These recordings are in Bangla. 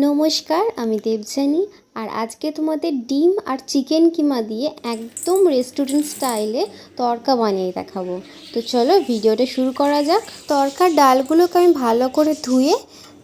নমস্কার, আমি দেবযানী। আর আজকে তোমাদের ডিম আর চিকেন কিমা দিয়ে একদম রেস্টুরেন্ট স্টাইলে তড়কা বানিয়ে দেখাবো। তো চলো ভিডিওটা শুরু করা যাক। তড়কার ডালগুলোকে আমি ভালো করে ধুয়ে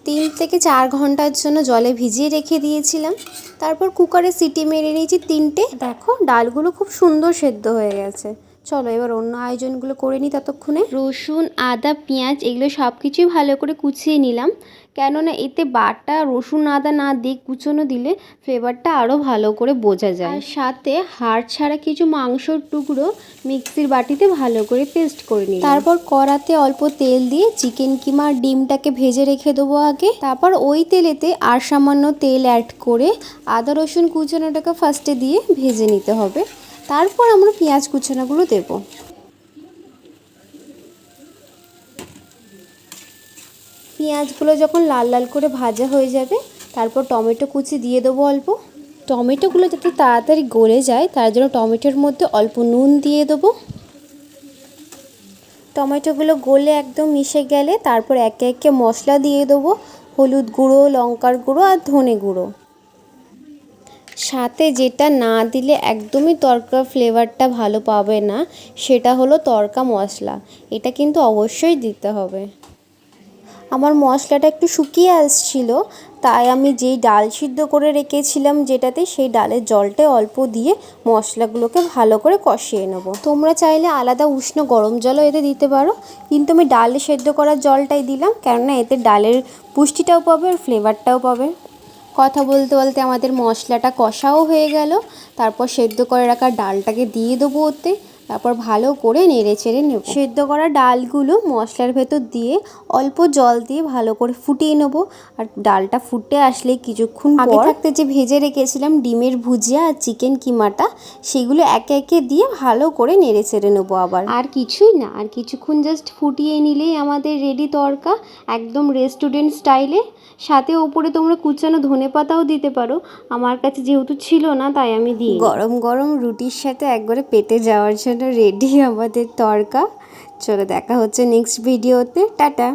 3 থেকে 4 ঘন্টার জন্য জলে ভিজিয়ে রেখে দিয়েছিলাম। তারপর কুকারে সিটি মেরে নিয়েছি 3টে। দেখো ডালগুলো খুব সুন্দর সেদ্ধ হয়ে গেছে। চলো এবার অন্য আয়োজনগুলো করে নিই। ততক্ষণে রসুন, আদা, পেঁয়াজ এগুলো সব কিছুই ভালো করে কুচিয়ে নিলাম, কেননা এতে বাটা রসুন আদা না দিয়ে কুচোনো দিলে ফ্লেভারটা আরও ভালো করে বোঝা যায়। আর সাথে হাড় ছাড়া কিছু মাংসর টুকরো মিক্সির বাটিতে ভালো করে পেস্ট করে নিই। তারপর কড়াতে অল্প তেল দিয়ে চিকেন কিমা আর ডিমটাকে ভেজে রেখে দেবো আগে। তারপর ওই তেলেতে আর সামান্য তেল অ্যাড করে আদা রসুন কুচোনোটাকে ফার্স্টে দিয়ে ভেজে নিতে হবে। তারপর আমরা পেঁয়াজ কুচোনোগুলো দেবো। পেঁয়াজগুলো যখন লাল লাল করে ভাজা হয়ে যাবে, তারপর টমেটো কুচি দিয়ে দেবো অল্প। টমেটোগুলো যাতে তাড়াতাড়ি গলে যায় তার জন্য টমেটোর মধ্যে অল্প নুন দিয়ে দেবো। টমেটোগুলো গলে একদম মিশে গেলে তারপর একে একে মশলা দিয়ে দেবো। হলুদ গুঁড়ো, লঙ্কার গুঁড়ো আর ধনে গুঁড়ো। সাথে যেটা না দিলে একদমই তড়কার ফ্লেভারটা ভালো পাবে না, সেটা হলো তড়কা মশলা। এটা কিন্তু অবশ্যই দিতে হবে। আমার মশলাটা একটু শুকিয়ে আসছিল, তাই আমি যেই ডাল সিদ্ধ করে রেখেছিলাম যেটাতে, সেই ডালের জলটা অল্প দিয়ে মশলাগুলোকে ভালো করে কষিয়ে নেব। তোমরা চাইলে আলাদা উষ্ণ গরম জলও এতে দিতে পারো, কিন্তু আমি ডালে সেদ্ধ করার জলটাই দিলাম, কেননা এতে ডালের পুষ্টিটাও পাবে আর ফ্লেভারটাও পাবে। কথা বলতে বলতে আমাদের মশলাটা কষাও হয়ে গেল। তারপর সেদ্ধ করে রাখা ডালটাকে দিয়ে দেবো ওতে। তারপর ভালো করে নেড়ে চেড়ে নেব। সেদ্ধ করা ডালগুলো মশলার ভেতর দিয়ে অল্প জল দিয়ে ভালো করে ফুটিয়ে নেব। আর ডালটা ফুটে আসলে কিছুক্ষণ আগে থাকতে যে ভেজে রেখেছিলাম ডিমের ভুজিয়া আর চিকেন কিমাটা, সেগুলো একে একে দিয়ে ভালো করে নেড়ে চেড়ে নেবো আবার। আর কিছুই না, আর কিছুক্ষণ জাস্ট ফুটিয়ে নিলেই আমাদের রেডি তড়কা, একদম রেস্টুরেন্ট স্টাইলে। সাথে ওপরে তোমরা কুচানো ধনেপাতাও দিতে পারো, আমার কাছে যেহেতু ছিল না তাই আমি দিই। গরম গরম রুটির সাথে একবারে পেটে যাওয়ার জন্য রেডি আমাদের তড়কা। চলো দেখা হচ্ছে নেক্সট ভিডিওতে। টাটা।